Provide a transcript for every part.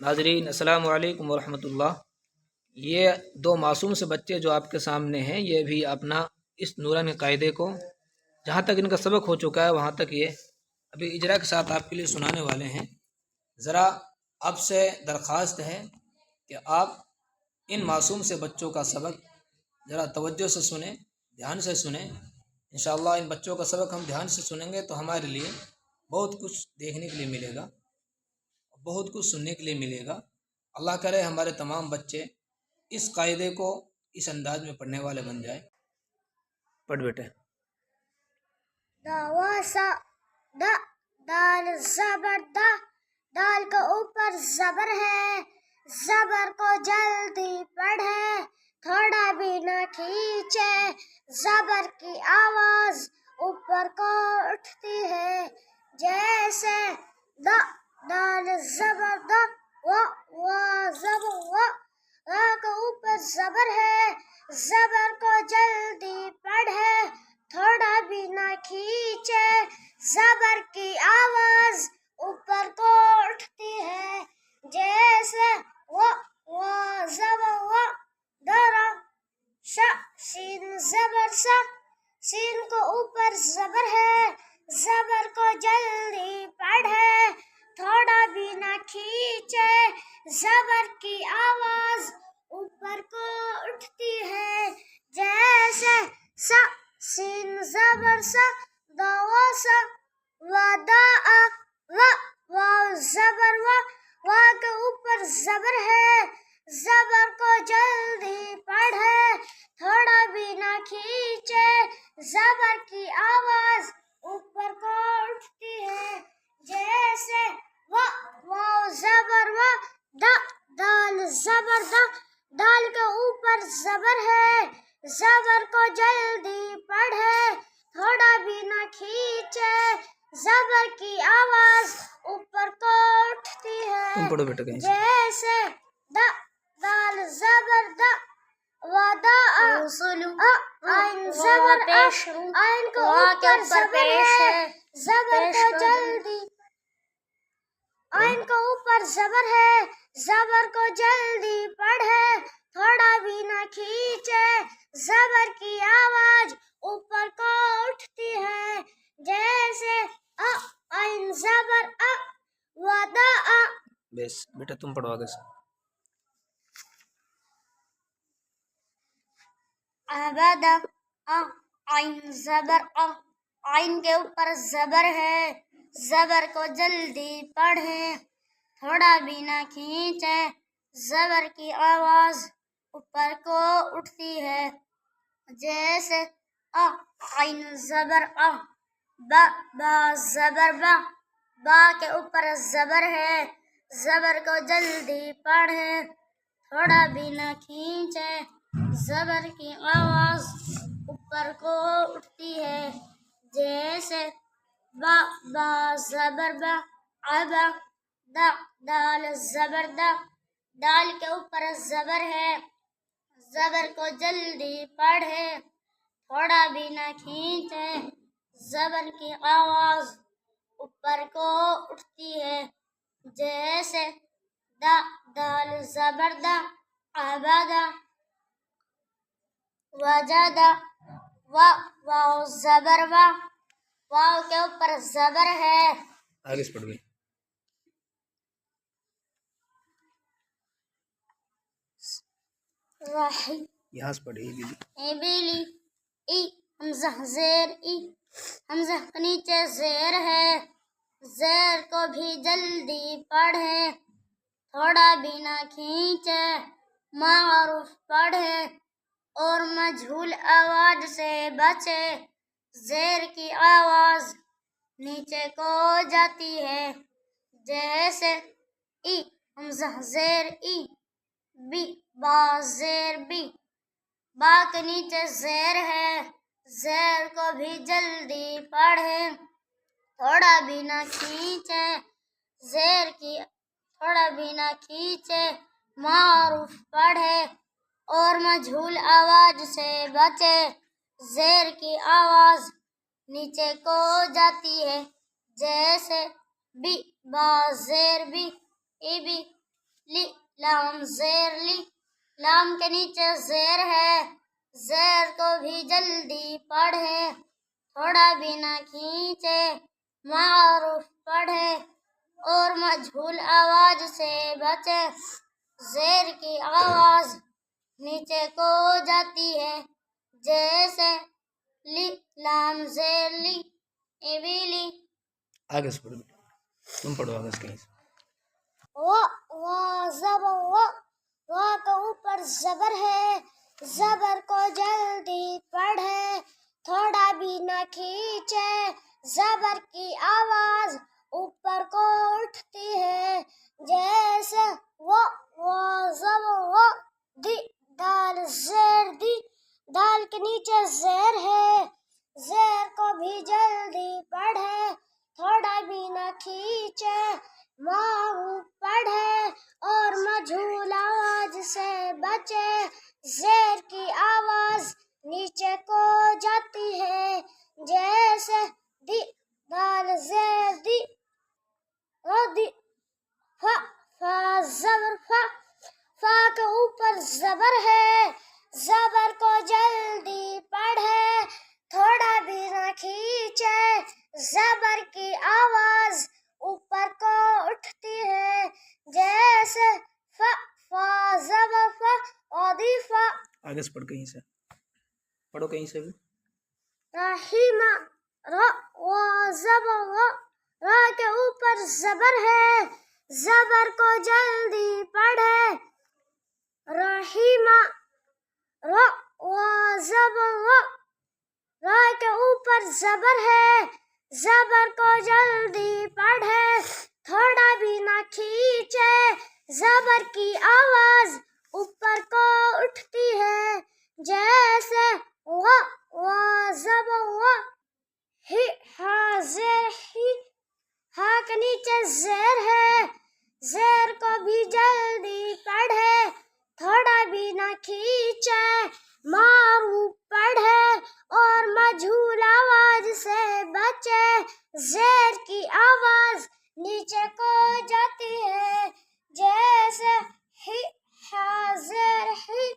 ناظرین السلام علیکم ورحمۃ اللہ۔ یہ دو معصوم سے بچے جو آپ کے سامنے ہیں، یہ بھی اپنا اس نورانی قاعدے کو جہاں تک ان کا سبق ہو چکا ہے وہاں تک یہ ابھی اجرا کے ساتھ آپ کے لیے سنانے والے ہیں۔ ذرا آپ سے درخواست ہے کہ آپ ان معصوم سے بچوں کا سبق ذرا توجہ سے سنیں، دھیان سے سنیں۔ انشاءاللہ ان بچوں کا سبق ہم دھیان سے سنیں گے تو ہمارے لیے بہت کچھ دیکھنے کے لیے ملے گا، بہت کچھ سننے کے لیے ملے گا۔ اللہ کرے ہمارے تمام بچے اس قاعدے کو اس انداز میں پڑھنے والے بن جائے۔ پڑھ بیٹے۔ دواسا دا دال زبر دا، دال کے اوپر زبر ہے، زبر کو جلدی پڑھے، تھوڑا بھی نہ کھینچے، زبر کی آواز اوپر کو اٹھتی ہے، جیسے دا دال زبر دا، وا زبر وا کے اوپر زبر ہے، زبر کو جلدی پڑھے، تھوڑا بھی نہ کھینچے، زبر کی آواز اوپر کو اٹھتی ہے، جیسے وا زبر وا، درا شین زبر سا، سین کو اوپر زبر ہے، زبر کو جلدی پڑھے، تھوڑا بھی نہ کھینچے، زبر کی آواز اوپر کو اٹھتی ہے، جیسے سا، سین زبر سا، دواسا ودا واو زبر وا کے اوپر زبر ہے، زبر کو جلدی پڑھے، تھوڑا بھی نہ کھینچے، زبر کی آواز اوپر کو اٹھتی ہے، جیسے واو زبر وا، دال زبر دا، دال کے اوپر زبر ہے، زبر کو جلدی پڑھے، تھوڑا بھی نہ کھینچے، زبر کی آواز اوپر کو اٹھتی ہے، جیسے دال زبر دا، ودا آئین زبر آئین کو اوپر زبر ہے، زبر کو جلدی آئین کو اوپر زبر ہے، زبر کو جلدی پڑھے، تھوڑا بھی نہ کھینچے، زبر کی آواز اوپر کو اٹھتی ہے، جیسے آئین زبر ودا بیس بیٹا تم پڑھو آگے سے۔ عبدا آئین زبر آئین کے اوپر زبر ہے، زبر کو جلدی پڑھے، تھوڑا بھی نہ کھینچے، زبر کی آواز اوپر کو اٹھتی ہے، جیسے آئین زبر با زبر با کے اوپر زبر ہے، زبر کو جلدی پڑھے، تھوڑا بھی نہ کھینچے، زبر کی آواز اوپر کو اٹھتی ہے، جیسے با زبر با ابا دال زبر دا، دال کے اوپر زبر ہے، زبر کو جلدی پڑھے، تھوڑا بھی نہ کھینچے، زبر کی آواز اوپر کو اٹھتی ہے، جیسے دال زبر دا، عبدا وجدا واو زبر واو کے اوپر زبر ہے، آگے سے پڑھ گئی۔ یہاں سے پڑھی بیلی ای حمزہ زیر ای، حمزہ کے نیچے زیر ہے، زیر کو بھی جلدی پڑھے، تھوڑا بھی نہ کھینچے، معروف پڑھے اور مجہول آواز سے بچے، زیر کی آواز نیچے کو جاتی ہے، جیسے ای حمزہ زیر ای، بی با زیر بی، با کے نیچے زیر ہے، زیر کو بھی جلدی پڑھے، تھوڑا بھی نہ کھینچے، زیر کی تھوڑا بھی نہ کھینچے، معروف پڑھے اور مجہول آواز سے بچے، زیر کی آواز نیچے کو جاتی ہے، جیسے بی با زیر بی ای بی، لام زیر لی لام کے نیچے زیر ہے زیر کو بھی جلدی پڑھے تھوڑا بھی نہ کھینچے معروف پڑھے اور مجہول آواز سے بچے زیر کی آواز نیچے کو جاتی ہے جیسے لی لام زیر لی ایبیلی آگے سے پڑھو بیٹا، تم پڑھو آگے سے کہیں سے. زبر وا کے اوپر زبر ہے زبر کو جلدی پڑھے تھوڑا بھی نہ کھینچے زبر کی آواز اوپر کو اٹھتی ہے جیسے وہ زبر وہ دی دال زیر دی دال کے نیچے زیر ہے زیر کو بھی جلدی پڑھے تھوڑا بھی نہ کھینچے معروف پڑھے اور مجہول آواز سے بچے زیر کی آواز نیچے کو جاتی ہے جیسے دی دال زیر دی دی فا زبر فا کے اوپر زبر ہے زبر کو جلدی پڑھے تھوڑا بھی نہ کھینچے زبر کی آواز اوپر کو اٹھتی ہے جیسے فا زبر فا فا آگے سے پڑھ کہیں سے پڑھو کہیں سے بھی. رحیمہ و زبر را کے اوپر زبر ہے زبر کو جلدی پڑھے رحیمہ و زبر را کے اوپر زبر ہے زبر کو جلدی پڑھے تھوڑا بھی نہ کھینچے زبر کی آواز اوپر کو اٹھتی ہے جیسے زبر ہی ہا زیر ہی ہا کے نیچے زیر ہے زیر کو بھی جلدی پڑھے تھوڑا بھی نہ کھینچے معروف پڑھے اور مجہول آواز سے بچے زیر کی آواز نیچے کو جاتی ہے جیسے ہی ہا زیر ہی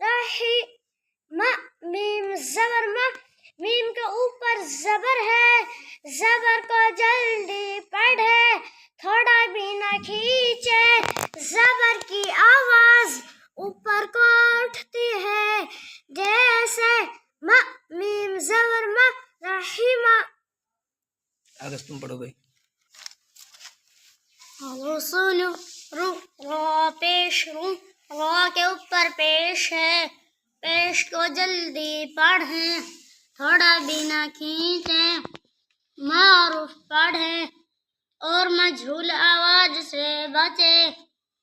رہی میم زبر میم کے اوپر زبر ہے زبر کو جلدی پڑھے تھوڑا بھی نہ کھینچے زبر کی آواز اوپر کو اٹھتی ہے جیسے میم زبر رحیمہ. آگے سے تم پڑھو گئی. رسول رو پیش رو کے اوپر پیش ہے پیش کو جلدی پڑھیں تھوڑا بھی نہ کھینچیں معروف پڑھیں اور مجہول آواز سے بچے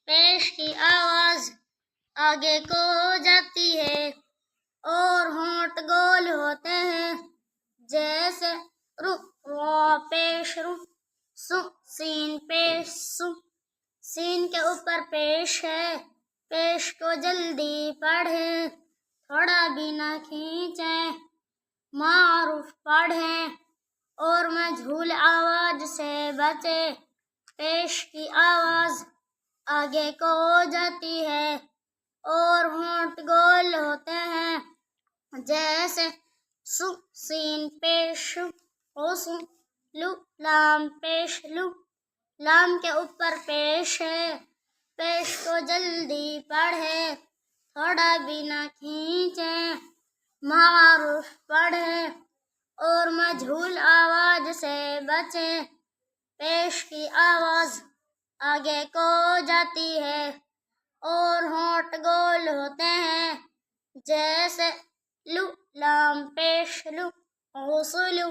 پیش کی آواز آگے کو جاتی ہے اور ہونٹ گول ہوتے ہیں جیسے رو پیش رو سین پیش سین کے اوپر پیش ہے پیش کو جلدی پڑھیں تھوڑا بھی نہ کھینچیں معروف پڑھیں اور مجہول آواز سے بچے پیش کی آواز آگے کو جاتی ہے اور ہونٹ گول ہوتے ہیں جیسے سین پیش لو لام پیش لو لام کے اوپر پیش ہے پیش کو جلدی پڑھے تھوڑا بھی نہ کھینچیں معروف پڑھے اور مجہول آواز سے بچے پیش کی آواز آگے کو جاتی ہے اور ہونٹ گول ہوتے ہیں جیسے لو لام پیش لو غسلو.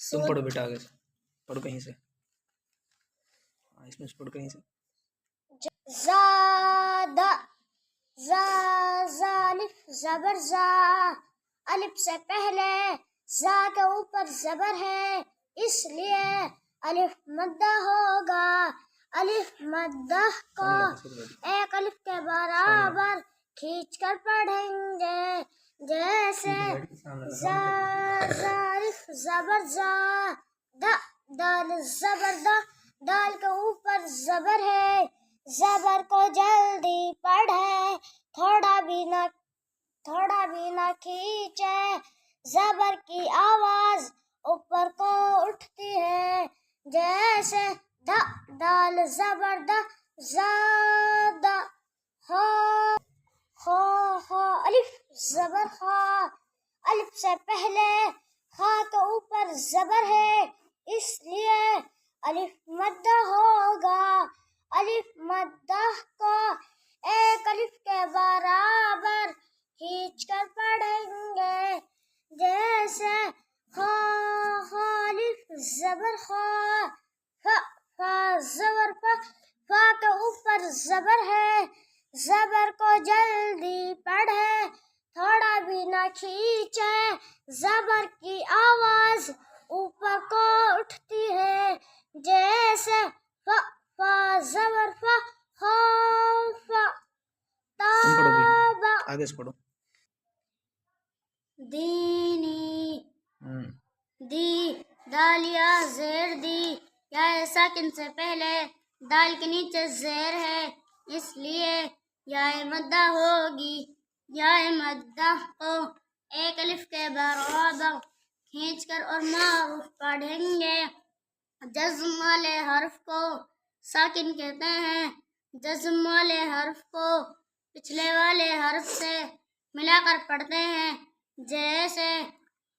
تم پڑھو بیٹا آگے سے پڑھو کہیں سے. اس میں سے پڑھو کہیں سے. زادہ زالف زبر زا الف سے پہلے زا کے اوپر زبر ہے اس لیے الف مدہ ہوگا الف مدہ کو ایک الف کے برابر کھینچ کر پڑھیں گے جیسے زا زالف زبر زا دال زبر دا دال کے اوپر زبر ہے زبر کو جلدی پڑھے، تھوڑا بھی نہ کھینچے، زبر کی آواز اوپر کو اٹھتی ہے، جیسے دال زبر زاد، خا الف زبر خا، الف سے پہلے خا کے اوپر زبر ہے، اس لیے الف مدہ ہوگا، الف مدہ کو ایک الف کے برابر کھینچ کر پڑھیں گے، جیسے خا الف زبر خا، فا زبر فا کے اوپر زبر ہے، زبر کو جلدی پڑھے، تھوڑا بھی نہ کھینچے، زبر کی آواز اوپر کو اٹھتی ہے، جیسے فا زبر فا، خوف، تم پڑھو بھی، تابا، آگے سے پڑھو. دینی، ہوں دی، دال یا زیر دی، یا ساکن سے پہلے دال کے نیچے زیر ہے، اس لیے یا مدہ ہوگی، یا مدہ کو ایک الف کے برابر کھینچ کر اور معروف پڑھیں گے، جزم والے حرف کو ساکن کہتے ہیں، جزم والے حرف کو پچھلے والے حرف سے ملا کر پڑھتے ہیں، جیسے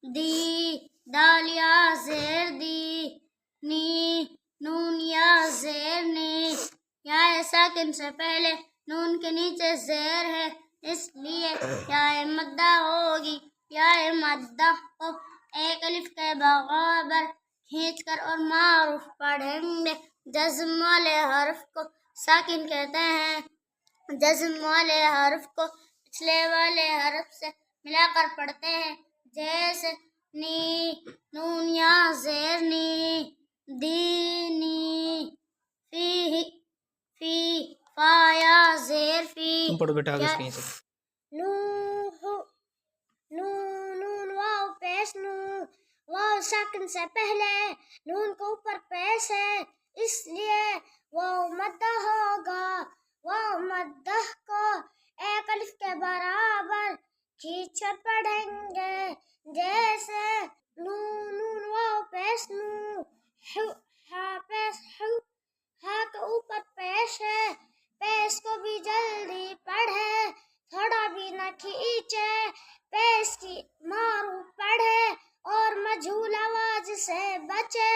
دی، دال یا زیر دی، نی، نون یا زیر نی، یا ساکن سے پہلے نون کے نیچے زیر ہے، اس لیے یا مدہ ہوگی، یا مدہ کو ایک الف کے برابر کھینچ کر اور معروف پڑھیں گے، جزم والے حرف کو ساکن کہتے ہیں، جزم والے حرف کو پچھلے والے حرف سے ملا کر پڑھتے ہیں، جیسے نی، نون یا زیر نی، دینی، فی، فا یا زیر فی، تم پڑھو بیٹا آگے سے کہیں سے. نون واو پیش نو، واو ساکن سے پہلے نون کے اوپر پیش ہے، اس لیے واو مدہ ہوگا، واو مدہ کو ایک الف کے برابر کھینچ کر پڑھیں گے، جیسے نون واو پیش نو، ہا پیش ہو، ہا کے اوپر پیش ہے، پیش کو بھی جلدی پڑھے، تھوڑا بھی نہ کھینچے، پیش کی معروف پڑھے اور مجھول آواز سے بچے،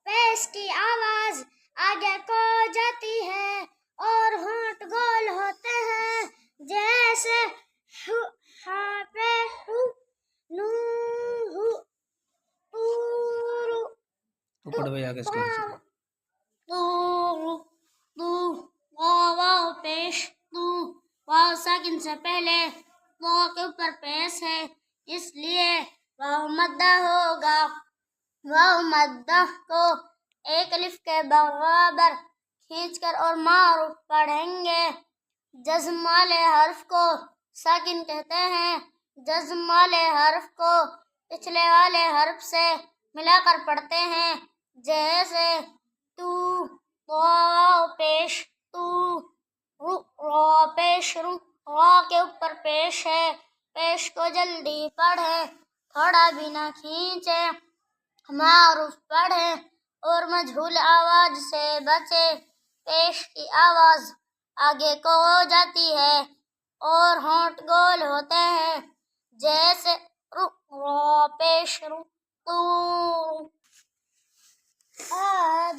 پیش کی آواز آگے کو جاتی ہے اور ہونٹ گول ہوتے ہیں، جیسے ہا پیش ہو، نو ہو، تورو، تو پڑھو بھائی آگے سے کہیں سے. واو پیش تو، واو ساکن سے پہلے واو کے اوپر پیش ہے، اس لیے واو مدہ ہوگا، واو مدہ کو ایک الف کے برابر کھینچ کر اور معروف پڑھیں گے، جزم والے حرف کو ساکن کہتے ہیں، جزم والے حرف کو پچھلے والے حرف سے ملا کر پڑھتے ہیں، جیسے تو، واو پیش تو، را پیش رو، را کے اوپر پیش ہے، پیش کو جلدی پڑھے، تھوڑا بھی نہ کھینچے، معروف پڑھے اور مجھول آواز سے بچے، پیش کی آواز آگے کو ہو جاتی ہے اور ہونٹ گول ہوتے ہیں، جیسے را پیش رو، تو،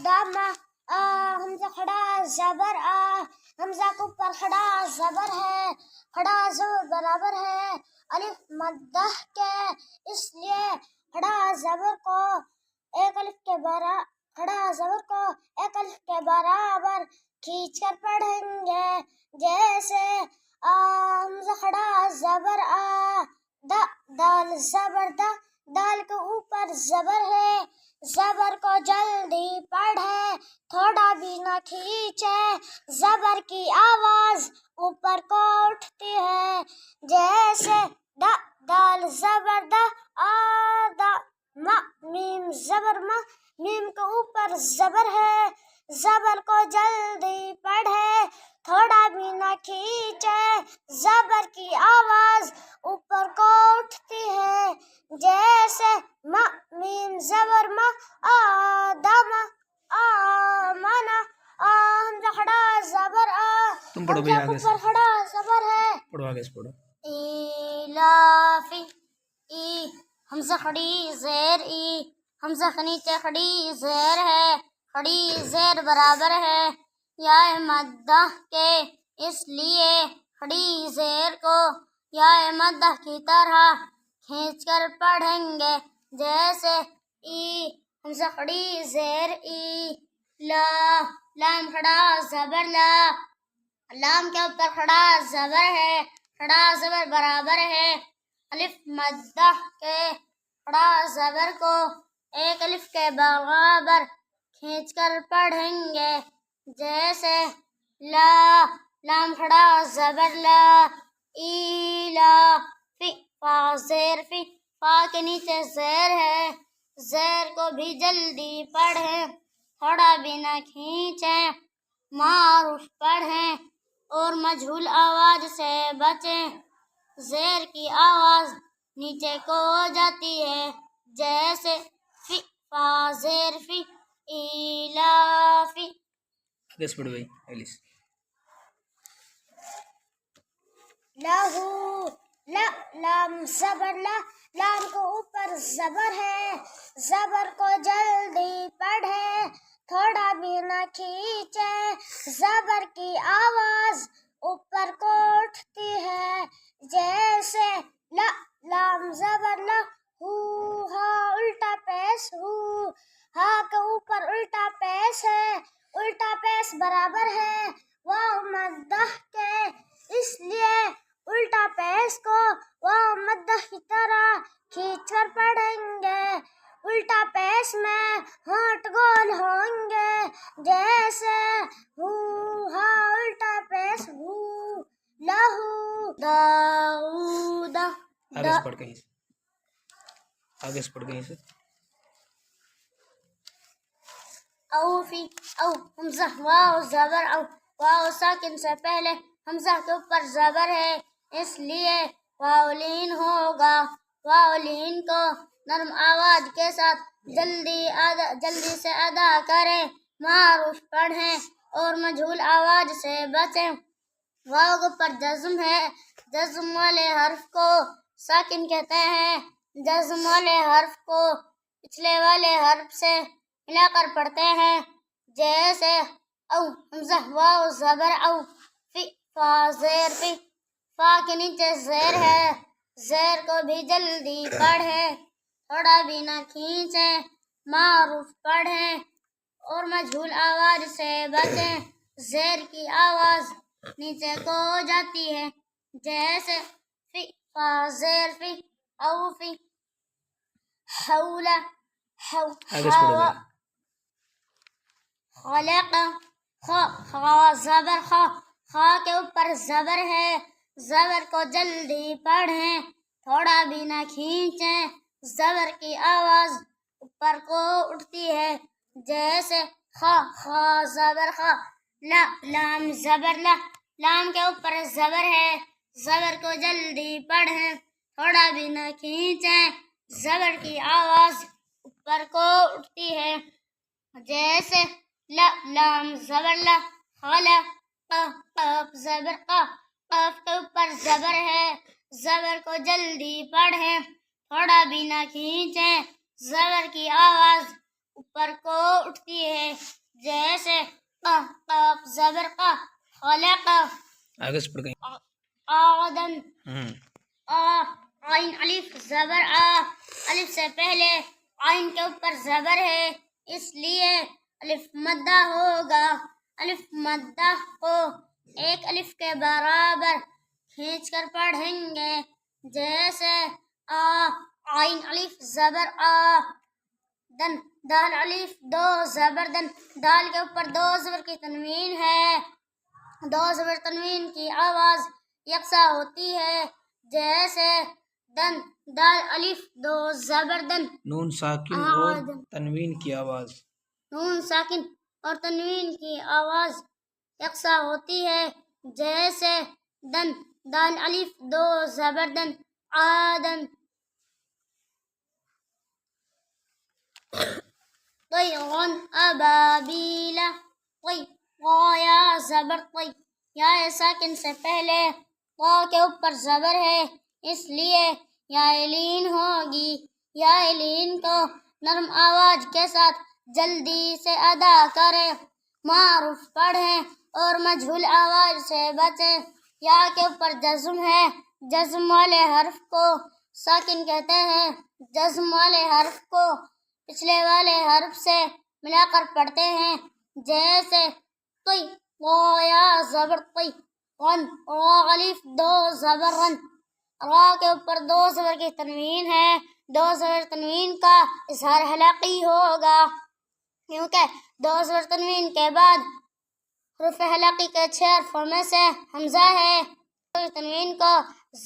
دامہ، حمزہ کھڑا زبر آ، حمزہ کے اوپر کھڑا زبر ہے، کھڑا زبر برابر ہے الف مدہ کے، اس لیے کھڑا زبر کو ایک الف کے برابر کھینچ کر پڑھیں گے، جیسے حمزہ کھڑا زبر آ، دال زبر دال کے اوپر زبر ہے، زبر کو جلدی پڑھے، تھوڑا بھی نہ کھینچے، زبر کی آواز اوپر کو اٹھتی ہے، جیسے دال زبر میم زبر میم کے اوپر زبر ہے، زبر کو جلدی پڑھے، تھوڑا بھی نہ کھینچے، زبر کی آواز اوپر کو اٹھتی ہے جیسے میم زبر آدم آمنا حمزہ کھڑا زبر تم پڑھو بھائی آگے سے، اوپر کھڑا زبر ہے، پڑھو آگے سے پڑھو. ایلافی ای حمزہ کھڑی زیر ای، حمزہ کے نیچے کھڑی زیر ہے، کھڑی زیر برابر ہے یا مدہ کے، اس لیے کھڑی زیر کو یا مدہ کی طرح کھینچ کر پڑھیں گے جیسے ای حمزہ کھڑی زیر ای، لا لام کھڑا زبر لا، لام کے اوپر کھڑا زبر ہے، کھڑا زبر برابر ہے الف مدہ کے، کھڑا زبر کو ایک الف کے برابر کھینچ کر پڑھیں گے جیسے لا، لام کھڑا زبر لا، ایلا فی، فا زیر فی، فا کے نیچے زیر ہے، زیر کو بھی جلدی پڑھیں، تھوڑا بھی نہ کھینچیں، معروف پڑھیں اور مجہول آواز سے بچیں، زیر کی آواز نیچے کو ہو جاتی ہے جیسے فی، فا زیر فی، ایلافی. آگے سے پڑھو بھائی اگلی سے. لہو لا، لام زبر لا، لام کو اوپر زبر ہے، زبر کو جلدی پڑھے، تھوڑا بھی نہ کھینچے، زبر کی آواز اوپر کو اٹھتی ہے جیسے لا، لام زبر لا، ہو ہا الٹا پیش ہو، ہا کے اوپر الٹا پیش ہے، الٹا پیش برابر ہے واو مدہ کے، اس لیے الٹا پیش کو واو مدہ کی طرح کھینچ کر پڑھیں گے، الٹا پیش میں ہونٹ گول ہوں گے جیسے ہو ہا الٹا پیش ہو، لہو داؤد، آگے سے پڑھ کہیں سے، آگے سے پڑھ کہیں سے. اوفی او حمزہ واو زبر او، واو ساکن سے پہلے حمزہ کے اوپر زبر ہے اس لیے واولین ہوگا، واولین کو نرم آواز کے ساتھ جلدی سے ادا کریں، معروف پڑھیں اور مجہول آواز سے بچیں، واو کے اوپر جزم ہے، جزم والے حرف کو ساکن کہتے ہیں، جزم والے حرف کو پچھلے والے حرف سے ملا کر پڑھتے ہیں جیسے او حمزہ واو زبر او، فی، فا زیر فی، فا کے نیچے زیر ہے، زیر کو بھی جلدی پڑھیں، تھوڑا بھی نہ کھینچیں، معروف پڑھیں اور مجہول آواز سے بچیں، زیر کی آواز نیچے کو ہو جاتی ہے جیسے فی، فا زیر فی، او فی، حولا آگے سے پڑھو بھائی. خلق، خا، خا زبر خا، خا کے اوپر زبر ہے، زبر کو جلدی پڑھیں، تھوڑا بھی نہ کھینچیں، زبر کی آواز اوپر کو اٹھتی ہے جیسے خا، خا زبر خا، لا، لام زبر لا، لام کے اوپر زبر ہے، زبر کو جلدی پڑھیں، تھوڑا بھی نہ کھینچیں، زبر کی آواز اوپر کو اٹھتی ہے جیسے لا، لام زبر لا، خلا، قاف زبر قا، قاف کے اوپر زبر ہے، زبر کو جلدی پڑھیں، تھوڑا بھی نہ کھینچیں، زبر کی آواز اوپر کو اٹھتی ہے جیسے قاف زبر قا، خلق، آگے سے پڑھ کہیں. آدم، عین الف زبر الف سے پہلے عین کے اوپر زبر ہے اس لیے الف مدہ ہوگا، الف مدہ کو ایک الف کے برابر کھینچ کر پڑھیں گے جیسے عین الف زبر دن، دال الف دو زبر دن، دال کے اوپر دو زبر کی تنوین ہے، دو زبر تنوین کی آواز یکساں ہوتی ہے جیسے دن، دال الف دو زبر دن، نون ساکن اور تنوین کی آواز، نون ساکن اور تنوین کی آواز یکساں ہوتی ہے جیسے دن دال الف دو زبر دن آدن طیرن ابابیلا طی یا زبر طی یا ساکن سے پہلے طا کے اوپر زبر ہے اس لیے یا لین ہوگی یا لین کو نرم آواز کے ساتھ جلدی سے ادا کرے معروف پڑھیں اور مجہول آواز سے بچیں یا کے اوپر جزم ہے جزم والے حرف کو ساکن کہتے ہیں جزم والے حرف کو پچھلے والے حرف سے ملا کر پڑھتے ہیں جیسے طی یا زبر طی رن را الف دو زبر رن را کے اوپر دو زبر کی تنوین ہے دو زبر تنوین کا اظہار حلقی ہوگا کیونکہ دو زبر تنوین کے بعد حروف حلقی کے 6 حرفوں میں سے حمزہ ہے تنوین کو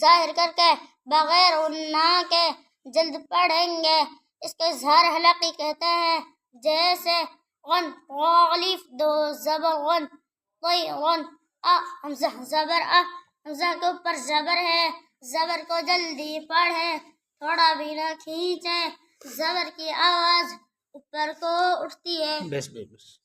ظاہر کر کے بغیر غنہ کے جلد پڑھیں گے اس کو اظہار حلقی کہتے ہیں جیسے غن را الف دو زبر غن طی غن حمزہ زبر حمزہ کے اوپر زبر ہے زبر کو جلدی پڑھیں تھوڑا بھی نہ کھینچیں زبر کی آواز اوپر کو اٹھتی ہے بس بس بس